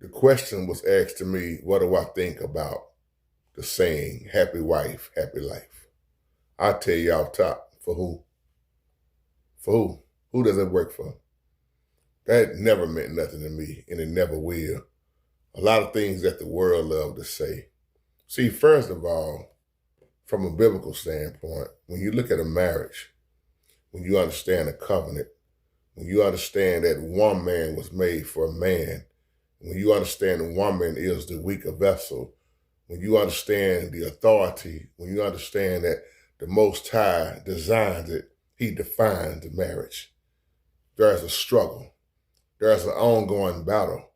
The question was asked to me, what do I think about the saying, happy wife, happy life? I tell you off top, for who? For who? Who does it work for? That never meant nothing to me, and it never will. A lot of things that the world love to say. See, first of all, from a biblical standpoint, when you look at a marriage, when you understand a covenant, when you understand that one man was made for a man, when you understand the woman is the weaker vessel, when you understand the authority, when you understand that the Most High designs it, he defines the marriage. There's a struggle. There's an ongoing battle.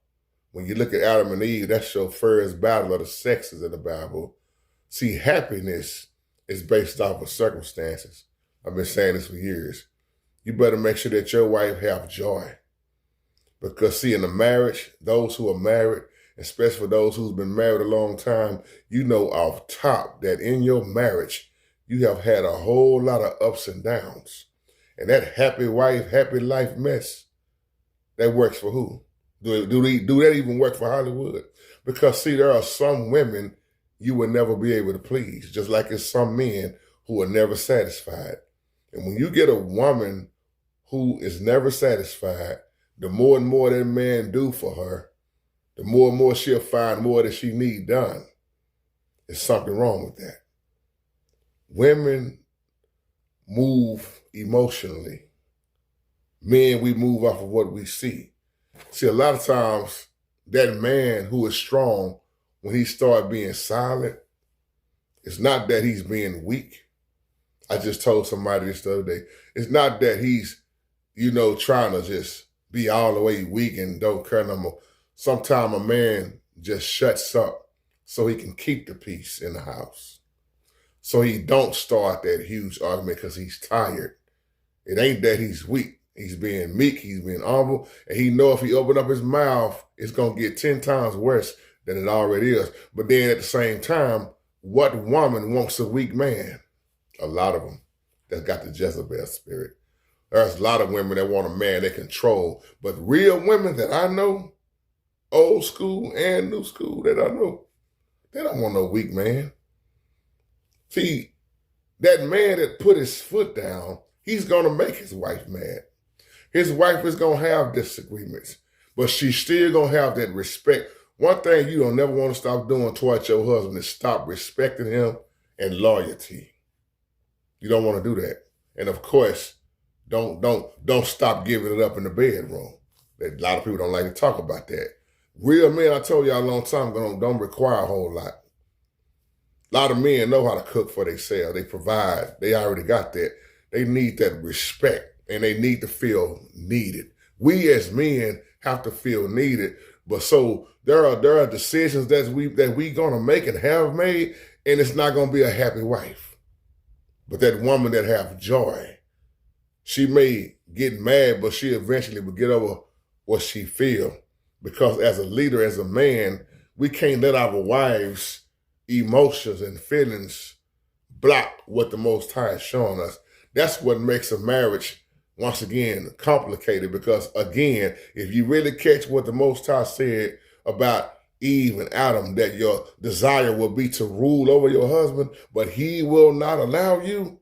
When you look at Adam and Eve, that's your first battle of the sexes in the Bible. See, happiness is based off of circumstances. I've been saying this for years. You better make sure that your wife have joy. Because see, in a marriage, those who are married, especially for those who's been married a long time, you know off top that in your marriage, you have had a whole lot of ups and downs. And that happy wife, happy life mess, that works for who? Do that even work for Hollywood? Because see, there are some women you will never be able to please, just like there's some men who are never satisfied. And when you get a woman who is never satisfied, the more and more that man do for her, the more and more she'll find more that she need done. There's something wrong with that. Women move emotionally. Men, we move off of what we see. See, a lot of times, that man who is strong, when he starts being silent, it's not that he's being weak. I just told somebody this the other day. It's not that he's, trying to just be all the way weak and don't care no more. Sometimes a man just shuts up so he can keep the peace in the house. So he don't start that huge argument because he's tired. It ain't that he's weak. He's being meek, he's being humble, and he know if he open up his mouth, it's going to get 10 times worse than it already is. But then at the same time, what woman wants a weak man? A lot of them that's got the Jezebel spirit. There's a lot of women that want a man they control, but real women that I know, old school and new school that I know, they don't want no weak man. See, that man that put his foot down, he's going to make his wife mad. His wife is going to have disagreements, but she's still going to have that respect. One thing you don't never want to stop doing towards your husband is stop respecting him and loyalty. You don't want to do that. And of course, don't stop giving it up in the bedroom. A lot of people don't like to talk about that. Real men, I told y'all a long time ago, don't require a whole lot. A lot of men know how to cook for themselves. They provide. They already got that. They need that respect. And they need to feel needed. We as men have to feel needed. But so there are decisions that we gonna make and have made, and it's not gonna be a happy wife. But that woman that have joy, she may get mad, but she eventually will get over what she feel. Because as a leader, as a man, we can't let our wives' emotions and feelings block what the Most High is showing us. That's what makes a marriage, once again, complicated, because again, if you really catch what the Most High said about Eve and Adam, that your desire will be to rule over your husband, but he will not allow you.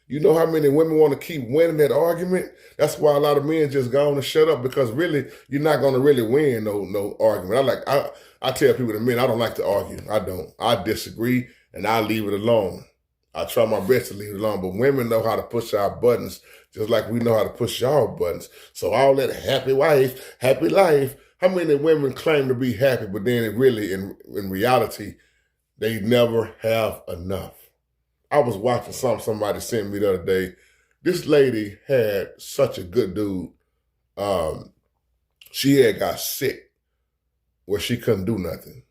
You know how many women want to keep winning that argument? That's why a lot of men just go on and shut up, because really, you're not going to really win no argument. I tell people, the men, I don't like to argue. I don't. I disagree, and I leave it alone. I try my best to leave it alone, but women know how to push our buttons just like we know how to push y'all buttons. So all that happy wife, happy life, how many women claim to be happy, but then it really, in reality, they never have enough. I was watching somebody sent me the other day. This lady had such a good dude. She had got sick where she couldn't do nothing.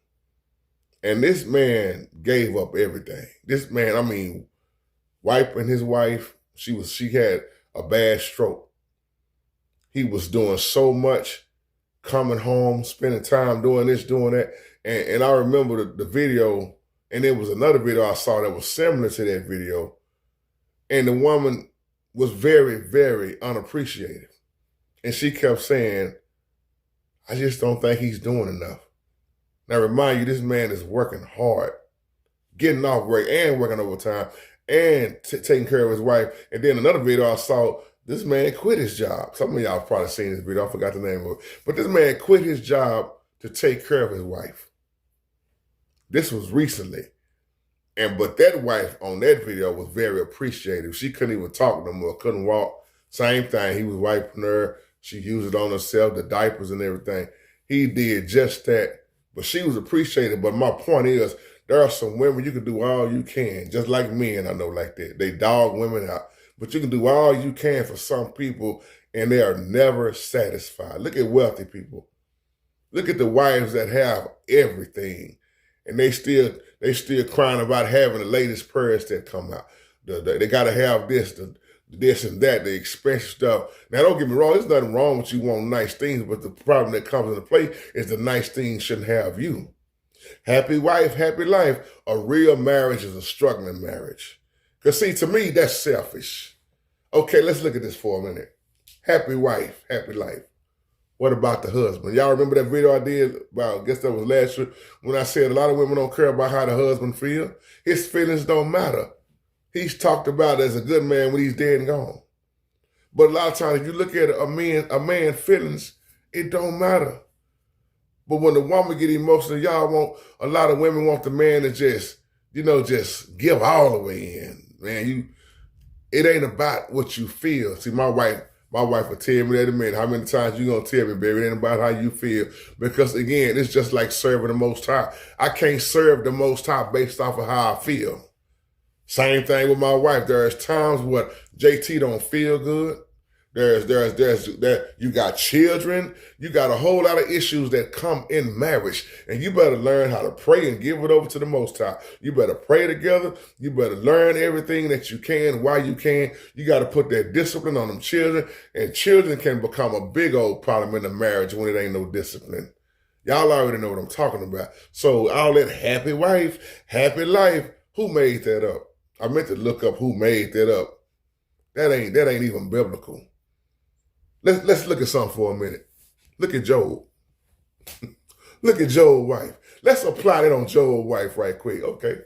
And this man gave up everything. This man, wiping his wife, she had a bad stroke. He was doing so much, coming home, spending time doing this, doing that. And I remember the video, and there was another video I saw that was similar to that video. And the woman was very, very unappreciative. And she kept saying, I just don't think he's doing enough. Now, remind you, this man is working hard, getting off work and working overtime and taking care of his wife. And then another video I saw, this man quit his job. Some of y'all probably seen this video. I forgot the name of it. But this man quit his job to take care of his wife. This was recently. But that wife on that video was very appreciative. She couldn't even talk no more, couldn't walk. Same thing. He was wiping her. She used it on herself, the diapers and everything. He did just that. But she was appreciated. But my point is, there are some women you can do all you can, just like men I know like that. They dog women out. But you can do all you can for some people, and they are never satisfied. Look at wealthy people. Look at the wives that have everything, and they still crying about having the latest purse that come out. They got to have this and that, the expensive stuff. Now, don't get me wrong. There's nothing wrong with you wanting nice things, but the problem that comes into play is the nice things shouldn't have you. Happy wife, happy life. A real marriage is a struggling marriage. Because, see, to me, that's selfish. Okay, let's look at this for a minute. Happy wife, happy life. What about the husband? Y'all remember that video I did about, I guess that was last year, when I said a lot of women don't care about how the husband feels? His feelings don't matter. He's talked about as a good man when he's dead and gone. But a lot of times, if you look at a man's feelings, it don't matter. But when the woman get emotional, a lot of women want the man to just give all the way in. Man, it ain't about what you feel. See, my wife will tell me that in a minute. How many times you gonna tell me, baby, it ain't about how you feel? Because again, it's just like serving the Most High. I can't serve the Most High based off of how I feel. Same thing with my wife. There's times where JT don't feel good. You got children. You got a whole lot of issues that come in marriage. And you better learn how to pray and give it over to the Most High. You better pray together. You better learn everything that you can while you can. You got to put that discipline on them children. And children can become a big old problem in a marriage when it ain't no discipline. Y'all already know what I'm talking about. So all that happy wife, happy life, who made that up? I meant to look up who made that up. That ain't even biblical. Let's look at something for a minute. Look at Job. Look at Job's wife. Let's apply that on Job's wife right quick, okay?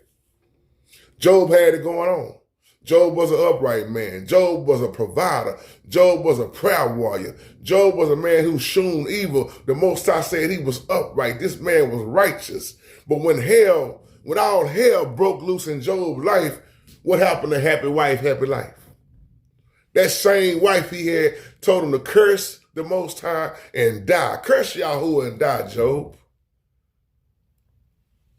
Job had it going on. Job was an upright man. Job was a provider. Job was a prayer warrior. Job was a man who shunned evil. The Most High said he was upright. This man was righteous. But when all hell broke loose in Job's life, what happened to happy wife, happy life? That same wife he had told him to curse the Most High and die. Curse Yahuwah and die, Job.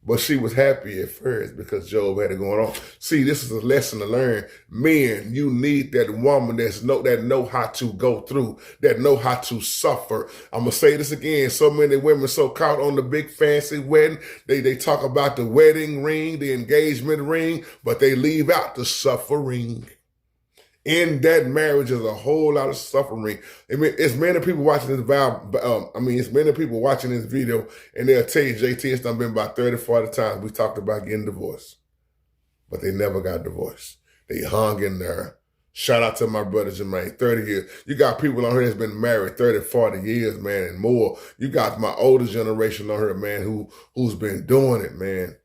But she was happy at first because Job had it going on. See, this is a lesson to learn. Men, you need that woman that know how to go through, that know how to suffer. I'm going to say this again. So many women so caught on the big fancy wedding. They talk about the wedding ring, the engagement ring, but they leave out the suffering. In that marriage is a whole lot of suffering. I mean, it's many people watching this it's many people watching this video, and they'll tell you, JT, it's done been about 30, 40 times we talked about getting divorced. But they never got divorced. They hung in there. Shout out to my brother Jermaine, 30 years. You got people on here that's been married 30, 40 years, man, and more. You got my older generation on here, man, who's been doing it, man.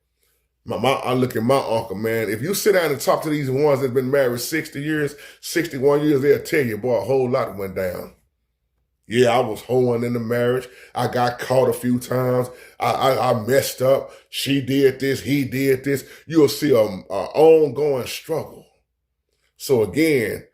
I look at my uncle, man. If you sit down and talk to these ones that have been married 60 years, 61 years, they'll tell you, boy, a whole lot went down. Yeah, I was hoeing in the marriage. I got caught a few times. I messed up. She did this. He did this. You'll see an ongoing struggle. So again,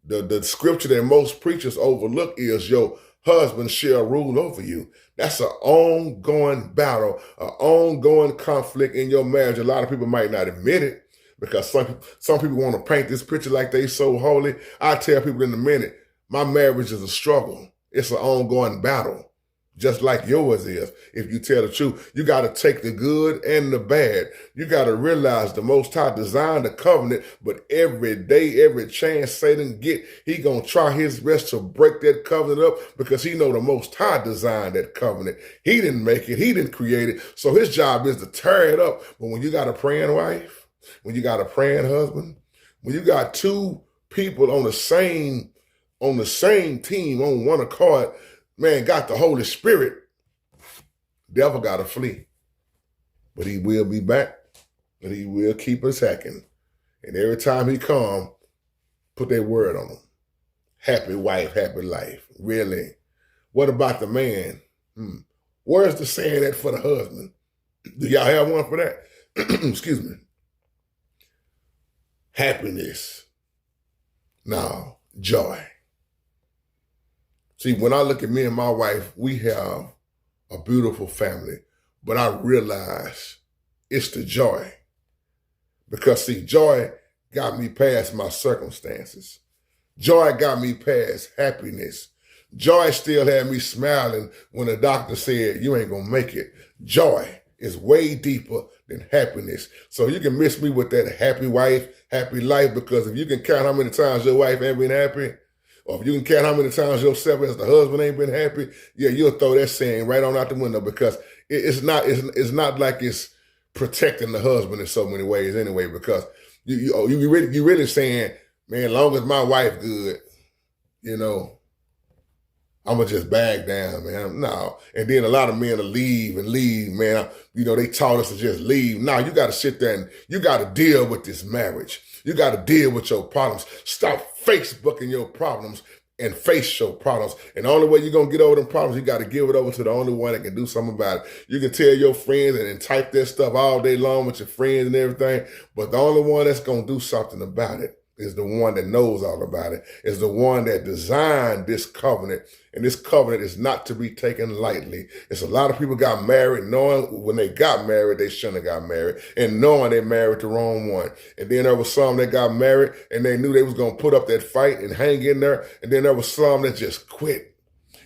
the scripture that most preachers overlook is your husband shall rule over you. That's an ongoing battle, an ongoing conflict in your marriage. A lot of people might not admit it because some people want to paint this picture like they so holy. I tell people in a minute, my marriage is a struggle. It's an ongoing battle, just like yours is. If you tell the truth, you got to take the good and the bad. You got to realize the Most High designed the covenant, but every day, every chance Satan get, he going to try his best to break that covenant up because he know the Most High designed that covenant. He didn't make it. He didn't create it. So his job is to tear it up. But when you got a praying wife, when you got a praying husband, when you got two people on the same team, on one accord, man, got the Holy Spirit, Devil got to flee, but he will be back, and he will keep attacking. And every time he come, put that word on him. Happy wife, happy life. Really? What about the man? Where's the saying that for the husband? Do y'all have one for that? Excuse me. Happiness. No, joy. See, when I look at me and my wife, we have a beautiful family, but I realize it's the joy. Because see, joy got me past my circumstances. Joy got me past happiness. Joy still had me smiling when the doctor said, you ain't gonna make it. Joy is way deeper than happiness. So you can miss me with that happy wife, happy life, because if you can count how many times your wife ain't been happy, or if you can count how many times yourself as the husband ain't been happy, yeah, you'll throw that saying right on out the window, because it's not like it's protecting the husband in so many ways anyway, because you really saying, man, as long as my wife good, I'm going to just bag down, man. No. And then a lot of men will leave, man. They taught us to just leave. No, you got to sit there and you got to deal with this marriage. You got to deal with your problems. Stop Facebooking your problems and face your problems. And the only way you're going to get over them problems, you got to give it over to the only one that can do something about it. You can tell your friends and type their stuff all day long with your friends and everything, but the only one that's going to do something about it is the one that knows all about it, is the one that designed this covenant. And this covenant is not to be taken lightly. It's a lot of people got married knowing when they got married, they shouldn't have got married, and knowing they married the wrong one. And then there was some that got married and they knew they was going to put up that fight and hang in there. And then there was some that just quit.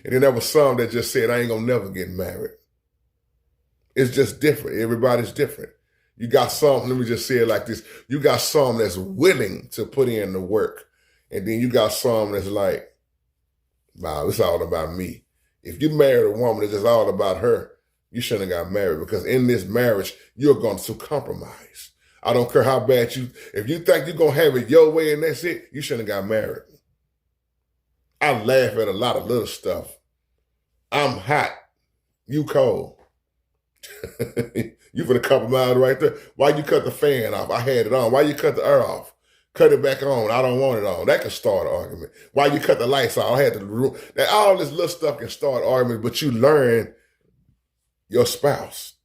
And then there was some that just said, I ain't going to never get married. It's just different. Everybody's different. You got some, let me just say it like this. You got some that's willing to put in the work. And then you got some that's like, wow, it's all about me. If you married a woman that's just all about her, you shouldn't have got married, because in this marriage, you're going to compromise. I don't care how bad if you think you're going to have it your way and that's it, you shouldn't have got married. I laugh at a lot of little stuff. I'm hot. You cold. You for the compromise right there. Why you cut the fan off? I had it on. Why you cut the air off? Cut it back on. I don't want it on. That can start an argument. Why you cut the lights off? I had to. All this little stuff can start argument, but you learn your spouse.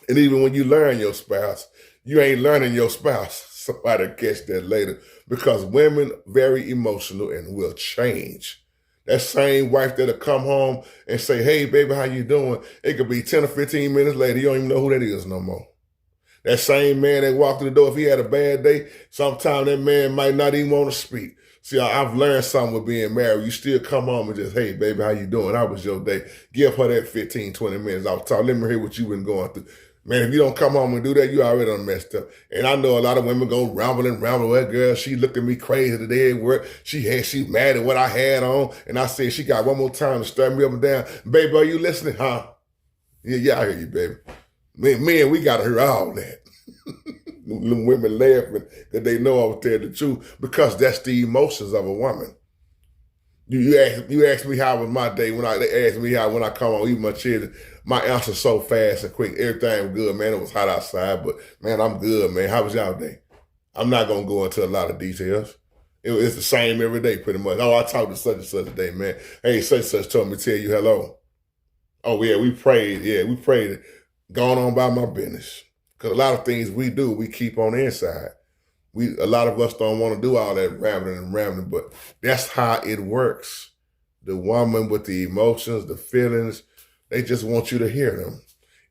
And even when you learn your spouse, you ain't learning your spouse. Somebody catch that later, because women very emotional and will change. That same wife that'll come home and say, hey, baby, how you doing? It could be 10 or 15 minutes later. You don't even know who that is no more. That same man that walked through the door, if he had a bad day, sometimes that man might not even want to speak. See, I've learned something with being married. You still come home and just, hey, baby, how you doing? How was your day? Give her that 15, 20 minutes. I'll talk. Let me hear what you've been going through. Man, if you don't come home and do that, you already done messed up. And I know a lot of women go ramble and ramble. Well, girl, she looked at me crazy today at work. She mad at what I had on. And I said, she got one more time to stir me up and down. Baby, are you listening? Huh? Yeah, I hear you, baby. Man, we got to hear all that. Them women laughing that they know I was telling the truth, because that's the emotions of a woman. You ask me how was my day, they ask me how when I come home, even my children, my answer so fast and quick. Everything was good, man. It was hot outside, but man, I'm good, man. How was y'all day? I'm not gonna go into a lot of details. It's the same every day, pretty much. Oh, I talked to such and such a day, man. Hey, such and such told me to tell you hello. Oh yeah, we prayed. Yeah, we prayed. Going on by my business. Because a lot of things we do, we keep on the inside. A lot of us don't want to do all that rambling, but that's how it works. The woman with the emotions, the feelings, they just want you to hear them.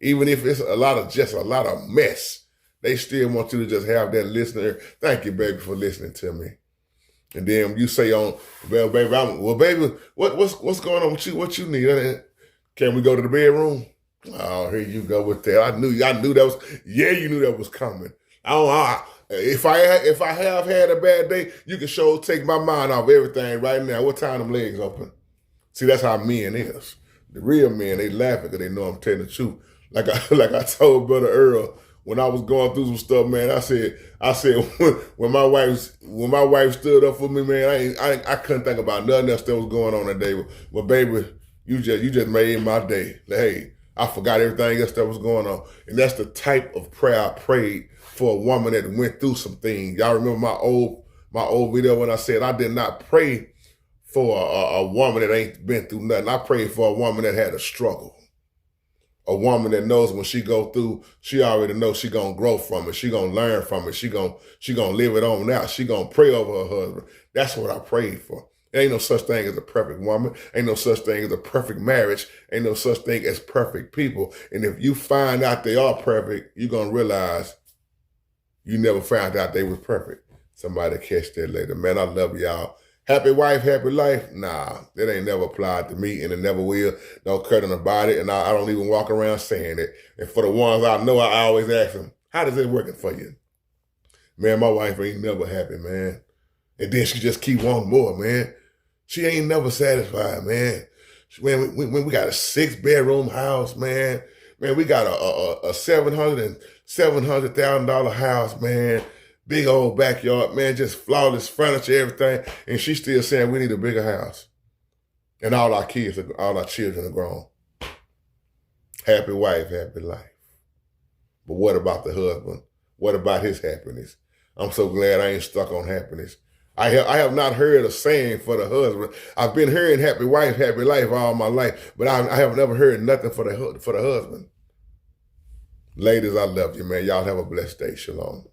Even if it's a lot of mess, they still want you to just have that listener. Thank you, baby, for listening to me. And then you say well, baby, what's going on with you? What you need? Can we go to the bedroom? Oh, here you go with that. I knew that was, yeah, you knew that was coming. If I have had a bad day, you can sure take my mind off everything right now. What time them legs open? See, that's how men is. The real men, they laughing because they know I'm telling the truth. Like I told Brother Earl when I was going through some stuff, man. I said when my wife stood up for me, man, I couldn't think about nothing else that was going on that day. But baby, you just made my day. Like, hey, I forgot everything else that was going on. And that's the type of prayer I prayed for a woman that went through some things. Y'all remember my old video when I said I did not pray for a woman that ain't been through nothing. I prayed for a woman that had a struggle. A woman that knows when she go through, she already knows she gonna grow from it. She gonna learn from it. She gonna live it on out. She gonna pray over her husband. That's what I prayed for. There ain't no such thing as a perfect woman. Ain't no such thing as a perfect marriage. Ain't no such thing as perfect people. And if you find out they are perfect, you're gonna realize you never found out they was perfect. Somebody catch that later. Man, I love y'all. Happy wife, happy life? Nah, that ain't never applied to me, and it never will. Don't care nothing about it, and I don't even walk around saying it. And for the ones I know, I always ask them, how does it working for you? Man, my wife ain't never happy, man. And then she just keep wanting more, man. She ain't never satisfied, man. Man, we got a 6-bedroom house, man. Man, we got a $700,000 house, man. Big old backyard, man, just flawless furniture, everything. And she's still saying we need a bigger house. And all our children are grown. Happy wife, happy life. But what about the husband? What about his happiness? I'm so glad I ain't stuck on happiness. I have not heard a saying for the husband. I've been hearing happy wife, happy life all my life, but I have never heard nothing for the husband. Ladies, I love you, man. Y'all have a blessed day. Shalom.